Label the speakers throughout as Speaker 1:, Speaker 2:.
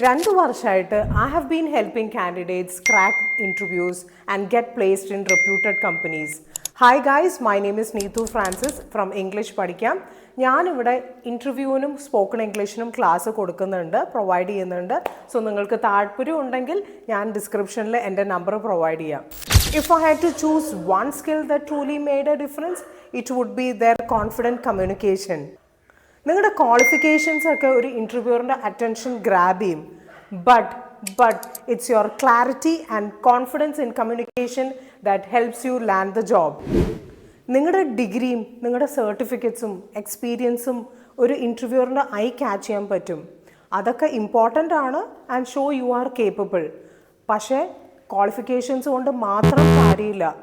Speaker 1: 2 വർഷമായിട്ട് I have been helping candidates crack interviews and get placed in reputed companies. Hi guys, my name is Neetu Francis from English പഠിക്കാം. ഞാനിവിടെ ഇൻ്റർവ്യൂവിനും spoken ഇംഗ്ലീഷിനും class കൊടുക്കുന്നുണ്ട്, provide ചെയ്യുന്നുണ്ട്. So നിങ്ങൾക്ക് താല്പര്യം ഉണ്ടെങ്കിൽ ഞാൻ ഡിസ്ക്രിപ്ഷനിൽ എൻ്റെ നമ്പർ പ്രൊവൈഡ് ചെയ്യാം. If I had to choose one skill that truly made a difference, it would be their confident communication. നിങ്ങളുടെ ക്വാളിഫിക്കേഷൻസ് ഒക്കെ ഒരു ഇൻ്റർവ്യൂവറിൻ്റെ അറ്റൻഷൻ ഗ്രാബ് ചെയ്യും, but it's your clarity and confidence in communication that helps you land the job. നിങ്ങളുടെ ഡിഗ്രിയും നിങ്ങളുടെ സർട്ടിഫിക്കറ്റ്സും എക്സ്പീരിയൻസും ഒരു ഇൻ്റർവ്യൂവറിൻ്റെ I catch ചെയ്യാൻ പറ്റും. അതൊക്കെ ഇമ്പോർട്ടൻ്റ് ആണ് and show you are capable. പക്ഷേ ക്വാളിഫിക്കേഷൻസ് കൊണ്ട് മാത്രം കാര്യമില്ല.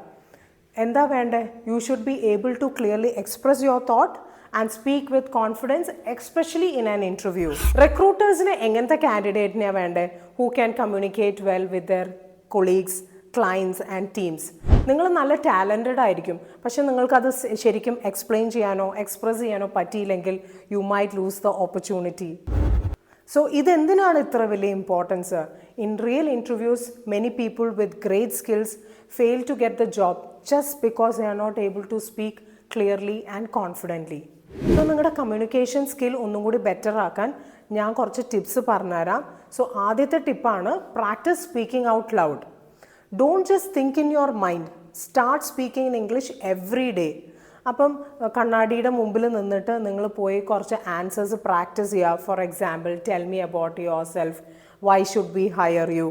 Speaker 1: എന്താ വേണ്ടേ? You should be able to clearly express your thought and speak with confidence, especially in an interview. Recruiters-നെ എങ്ങനത്തെ കാൻഡിഡേറ്റിനെ വേണ്ടേ? Who can communicate well with their colleagues, clients and teams. നിങ്ങൾ നല്ല ടാലൻറ്റഡ് ആയിരിക്കും, പക്ഷെ നിങ്ങൾക്കത് ശരിക്കും എക്സ്പ്ലെയിൻ ചെയ്യാനോ എക്സ്പ്രസ് ചെയ്യാനോ പറ്റിയില്ലെങ്കിൽ you might lose the opportunity. So ഇതെന്തിനാണ് ഇത്ര വലിയ importance? In real interviews many people with great skills fail to get the job just because they are not able to speak clearly and confidently. So നിങ്ങളുടെ communication skill ഒന്നും കൂടി better ആക്കാൻ ഞാൻ കുറച്ച് tips പറഞ്ഞുതരാം. സോ ആദ്യത്തെ ടിപ്പാണ് practice speaking out loud. Don't just think in your mind, start speaking in English every day. അപ്പം കണ്ണാടിയുടെ മുമ്പിൽ നിന്നിട്ട് നിങ്ങൾ പോയി കുറച്ച് ആൻസേഴ്സ് പ്രാക്ടീസ് ചെയ്യുക. For example, tell me about yourself, why should we hire you.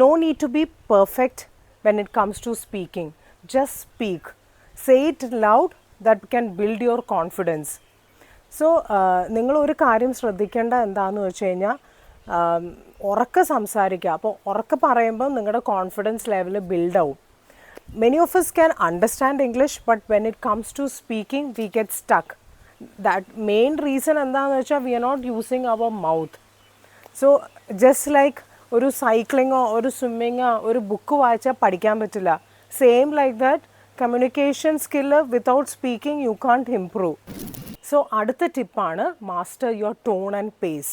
Speaker 1: No need to be perfect when it comes to speaking. Just speak, say it loud. that can build your confidence. So നിങ്ങളൊരു കാര്യം ശ്രദ്ധിക്കേണ്ട എന്താണെന്ന് വെച്ച് കഴിഞ്ഞാൽ ഉറക്കെ സംസാരിക്കുക. അപ്പോൾ ഉറക്കെ പറയുമ്പോൾ നിങ്ങളുടെ കോൺഫിഡൻസ് ലെവൽ ബിൽഡ് ആവും. Many of us can understand English, but when it comes to speaking we get stuck. That main reason എന്താണെന്ന് വെച്ചാൽ we are not using our mouth. So just like ഒരു സൈക്ലിങ്ങോ ഒരു സ്വിമ്മിങ്ങോ ഒരു ബുക്ക് വായിച്ചാൽ പഠിക്കാൻ പറ്റില്ല, same like that communication skill without speaking you can't improve. So അടുത്ത ടിപ്പാണ് master your tone and pace.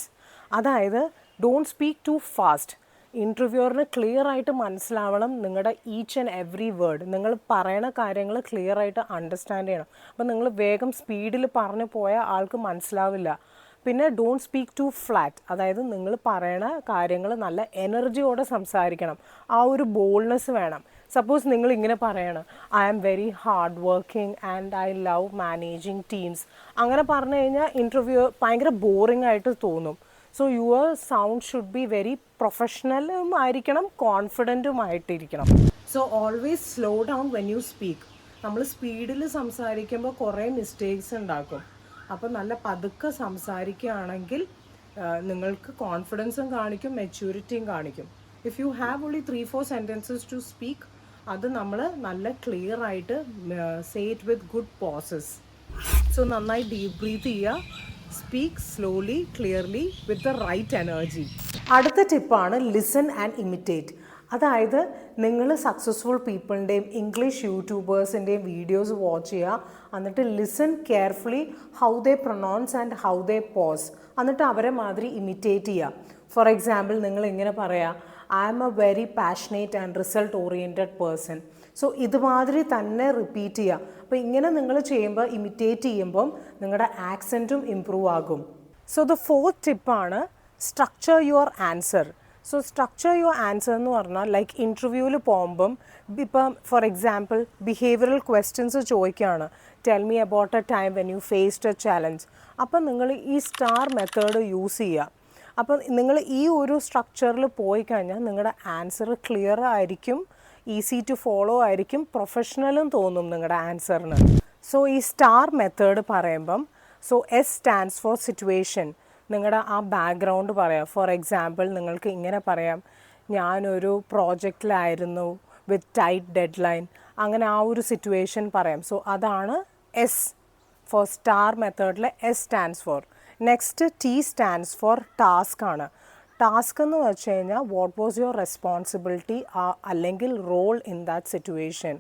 Speaker 1: അതായത് ഡോണ്ട് സ്പീക്ക് ടു ഫാസ്റ്റ്. ഇൻ്റർവ്യൂവറിന് ക്ലിയർ ആയിട്ട് മനസ്സിലാവണം നിങ്ങളുടെ ഈച്ച് ആൻഡ് എവറി വേർഡ്. നിങ്ങൾ പറയണ കാര്യങ്ങൾ ക്ലിയർ ആയിട്ട് അണ്ടർസ്റ്റാൻഡ് ചെയ്യണം. അപ്പോൾ നിങ്ങൾ വേഗം സ്പീഡിൽ പറഞ്ഞു പോയാൽ ആൾക്ക് മനസ്സിലാവില്ല. പിന്നെ ഡോണ്ട് സ്പീക്ക് ടു ഫ്ലാറ്റ്. അതായത് നിങ്ങൾ പറയണ കാര്യങ്ങൾ നല്ല എനർജിയോടെ സംസാരിക്കണം. ആ ഒരു ബോൾഡ്നെസ് വേണം. സപ്പോസ് നിങ്ങൾ ഇങ്ങനെ പറയണം, I am very hard working and I love managing teams. അങ്ങനെ പറഞ്ഞു കഴിഞ്ഞാൽ ഇൻ്റർവ്യൂ ഭയങ്കര ബോറിംഗ് ആയിട്ട് തോന്നും. So your sound should be very പ്രൊഫഷണലും ആയിരിക്കണം, കോൺഫിഡൻറ്റും ആയിട്ടിരിക്കണം. So always slow down when you speak. നമ്മൾ സ്പീഡിൽ സംസാരിക്കുമ്പോൾ കുറേ മിസ്റ്റേക്സ് ഉണ്ടാക്കും. അപ്പോൾ നല്ല പതുക്കെ സംസാരിക്കുകയാണെങ്കിൽ നിങ്ങൾക്ക് കോൺഫിഡൻസും കാണിക്കും, മെച്യൂരിറ്റിയും കാണിക്കും. If you have only 3-4 sentences to speak, അത് നമ്മൾ നല്ല ക്ലിയർ ആയിട്ട് say it with good pauses. So നന്നായി ഡീപ് ബ്രീത്ത് ചെയ്യുക, speak slowly clearly with the right energy. അടുത്ത ടിപ്പാണ് ലിസൺ ആൻഡ് ഇമിറ്റേറ്റ്. അതായത് നിങ്ങൾ സക്സസ്ഫുൾ പീപ്പിളിൻ്റെയും ഇംഗ്ലീഷ് യൂട്യൂബേഴ്സിൻ്റെയും വീഡിയോസ് വാച്ച് ചെയ്യുക. എന്നിട്ട് listen carefully how they pronounce and how they pause. എന്നിട്ട് അവരെ മാതിരി ഇമിറ്റേറ്റ് ചെയ്യുക. ഫോർ എക്സാമ്പിൾ, നിങ്ങൾ ഇങ്ങനെ പറയാം, I am a very passionate and result oriented person. So ഇതുമാതിരി തന്നെ റിപ്പീറ്റ് ചെയ്യുക. അപ്പോൾ ഇങ്ങനെ നിങ്ങൾ ചെയ്യുമ്പോൾ, ഇമിറ്റേറ്റ് ചെയ്യുമ്പം നിങ്ങളുടെ ആക്സെൻറ്റും ഇമ്പ്രൂവ് ആകും. സോ ദ ഫോർത്ത് ടിപ്പാണ് structure your answer. So structure your answer എന്ന് പറഞ്ഞാൽ ലൈക്ക് ഇൻ്റർവ്യൂവിൽ പോകുമ്പം ഇപ്പം ഫോർ എക്സാമ്പിൾ ബിഹേവിയറൽ ക്വസ്റ്റ്യൻസ് ചോദിക്കുകയാണ്, tell me about a time when you faced a challenge. അപ്പം നിങ്ങൾ ഈ സ്റ്റാർ മെത്തേഡ് യൂസ് ചെയ്യുക. അപ്പം നിങ്ങൾ ഈ ഒരു സ്ട്രക്ചറിൽ പോയി കഴിഞ്ഞാൽ നിങ്ങളുടെ ആൻസർ ക്ലിയർ ആയിരിക്കും, ഈസി ടു ഫോളോ ആയിരിക്കും, പ്രൊഫഷണലും തോന്നും നിങ്ങളുടെ ആൻസറിന്. സോ ഈ സ്റ്റാർ മെത്തേഡ് പറയുമ്പം, so S stands four situation. നിങ്ങളുടെ ആ ബാക്ക്ഗ്രൗണ്ട് പറയാം. ഫോർ എക്സാമ്പിൾ, നിങ്ങൾക്ക് ഇങ്ങനെ പറയാം, ഞാനൊരു പ്രോജക്റ്റിലായിരുന്നു വിത്ത് ടൈറ്റ് ഡെഡ് ലൈൻ. അങ്ങനെ ആ ഒരു സിറ്റുവേഷൻ പറയാം. സോ അതാണ് എസ് ഫോർ സ്റ്റാർ മെത്തേഡിൽ S stands for. Next T stands for task ആണ്. ടാസ്ക് എന്ന് വെച്ച് കഴിഞ്ഞാൽ വാട്ട് വാസ് യുവർ റെസ്പോൺസിബിലിറ്റി അല്ലെങ്കിൽ role in that situation.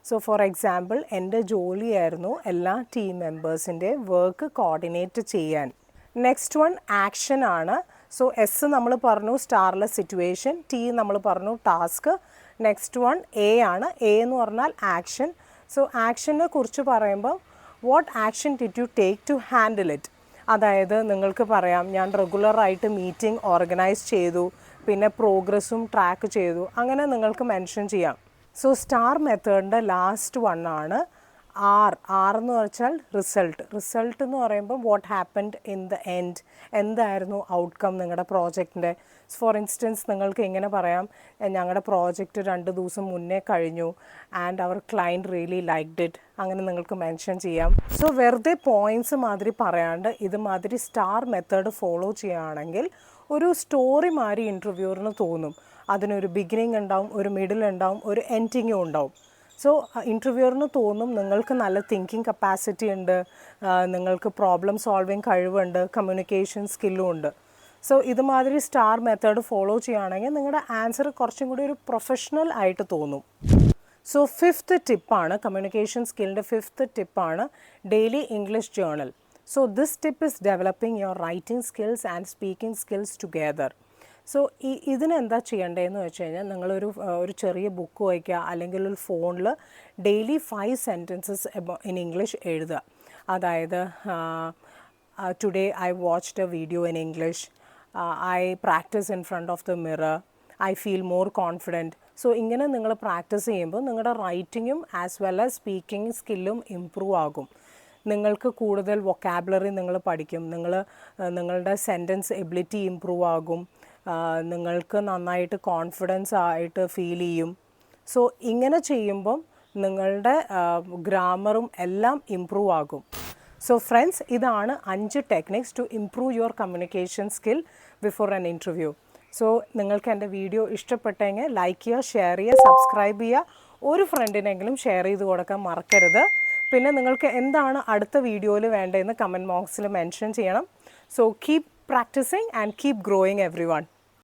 Speaker 1: So for example, എൻ്റെ ജോലിയായിരുന്നു എല്ലാ ടീം മെമ്പേഴ്സിൻ്റെ വർക്ക് കോർഡിനേറ്റ് ചെയ്യാൻ. നെക്സ്റ്റ് വൺ ആക്ഷൻ ആണ്. സോ എസ് നമ്മൾ പറഞ്ഞു സ്റ്റാർലെസ് സിറ്റുവേഷൻ, ടി നമ്മൾ പറഞ്ഞു ടാസ്ക്, നെക്സ്റ്റ് വൺ എ ആണ്. എ എന്ന് പറഞ്ഞാൽ ആക്ഷൻ. സോ ആക്ഷനെ കുറിച്ച് പറയുമ്പോൾ what action did you take to handle it. അതായത് നിങ്ങൾക്ക് പറയാം ഞാൻ റെഗുലറായിട്ട് മീറ്റിംഗ് ഓർഗനൈസ് ചെയ്തു, പിന്നെ പ്രോഗ്രസ്സും ട്രാക്ക് ചെയ്തു, അങ്ങനെ നിങ്ങൾക്ക് മെൻഷൻ ചെയ്യാം. സോ സ്റ്റാർ മെത്തേഡിൻ്റെ ലാസ്റ്റ് വൺ ആണ് ആർ. ആർ എന്ന് വെച്ചാൽ റിസൾട്ട്. റിസൾട്ട് എന്ന് പറയുമ്പോൾ what happened in the end, എന്തായിരുന്നു ഔട്ട്കം നിങ്ങളുടെ പ്രോജക്റ്റിൻ്റെ. ഫോർ ഇൻസ്റ്റൻസ് നിങ്ങൾക്ക് ഇങ്ങനെ പറയാം, ഞങ്ങളുടെ പ്രോജക്റ്റ് 2 ദിവസം മുന്നേ കഴിഞ്ഞു ആൻഡ് അവർ ക്ലയൻറ്റ് റിയലി ലൈക്ഡ് ഇറ്റ്, അങ്ങനെ നിങ്ങൾക്ക് മെൻഷൻ ചെയ്യാം. സോ വെറുതെ പോയിൻറ്റ്സ് മാതിരി പറയാണ്ട് ഇതുമാതിരി സ്റ്റാർ മെത്തേഡ് ഫോളോ ചെയ്യുകയാണെങ്കിൽ ഒരു സ്റ്റോറി മാതിരി ഇൻ്റർവ്യൂറിന് തോന്നും. അതിനൊരു ബിഗിനിങ് ഉണ്ടാവും, ഒരു മിഡിൽ ഉണ്ടാവും, ഒരു എൻഡിങ്ങും ഉണ്ടാവും. സോ ഇൻ്റർവ്യൂറിന് തോന്നും നിങ്ങൾക്ക് നല്ല തിങ്കിങ് കപ്പാസിറ്റി ഉണ്ട്, നിങ്ങൾക്ക് പ്രോബ്ലം സോൾവിങ് കഴിവുണ്ട്, കമ്മ്യൂണിക്കേഷൻ സ്കില്ലും ഉണ്ട്. സോ ഇതുമാതിരി സ്റ്റാർ മെത്തേഡ് ഫോളോ ചെയ്യുകയാണെങ്കിൽ നിങ്ങളുടെ ആൻസർ കുറച്ചും കൂടി ഒരു പ്രൊഫഷണൽ ആയിട്ട് തോന്നും. സോ 5th ടിപ്പാണ്, കമ്മ്യൂണിക്കേഷൻ സ്കില്ലിൻ്റെ 5th ടിപ്പാണ് daily English journal. So this tip is developing your writing skills and speaking skills together. So ഇതിനെന്താ ചെയ്യേണ്ടതെന്ന് വെച്ച് കഴിഞ്ഞാൽ ഒരു ചെറിയ ബുക്ക് വയ്ക്കുക, അല്ലെങ്കിൽ ഒരു ഫോണിൽ ഡെയിലി 5 സെൻറ്റൻസസ് ഇൻ ഇംഗ്ലീഷ് എഴുതുക. അതായത് today I watched a video in English, I practice in front of the mirror, I feel more confident. So ഇങ്ങനെ നിങ്ങൾ പ്രാക്ടീസ് ചെയ്യുമ്പോൾ നിങ്ങളുടെ റൈറ്റിങ്ങും ആസ് വെൽ ആസ് സ്പീക്കിംഗ് സ്കില്ലും ഇമ്പ്രൂവ് ആകും. നിങ്ങൾക്ക് കൂടുതൽ വൊക്കാബുലറി നിങ്ങൾ പഠിക്കും, നിങ്ങളുടെ സെൻറ്റൻസ് എബിലിറ്റി ഇമ്പ്രൂവ് ആകും, നിങ്ങൾക്ക് നന്നായിട്ട് കോൺഫിഡൻസ് ആയിട്ട് ഫീൽ ചെയ്യും. സോ ഇങ്ങനെ ചെയ്യുമ്പം നിങ്ങളുടെ ഗ്രാമറും എല്ലാം ഇമ്പ്രൂവ് ആകും. സോ ഫ്രണ്ട്സ്, ഇതാണ് 5 techniques to improve your communication skill before an interview. So നിങ്ങൾക്ക് എൻ്റെ വീഡിയോ ഇഷ്ടപ്പെട്ടെങ്കിൽ ലൈക്ക് ചെയ്യുക, ഷെയർ ചെയ്യുക, സബ്സ്ക്രൈബ് ചെയ്യുക, ഒരു ഫ്രണ്ടിനെങ്കിലും ഷെയർ ചെയ്ത് കൊടുക്കാൻ മറക്കരുത്. പിന്നെ നിങ്ങൾക്ക് എന്താണ് അടുത്ത വീഡിയോയിൽ വേണ്ടതെന്ന് കമൻറ്റ് ബോക്സിൽ മെൻഷൻ ചെയ്യണം. So keep practising and keep growing every one.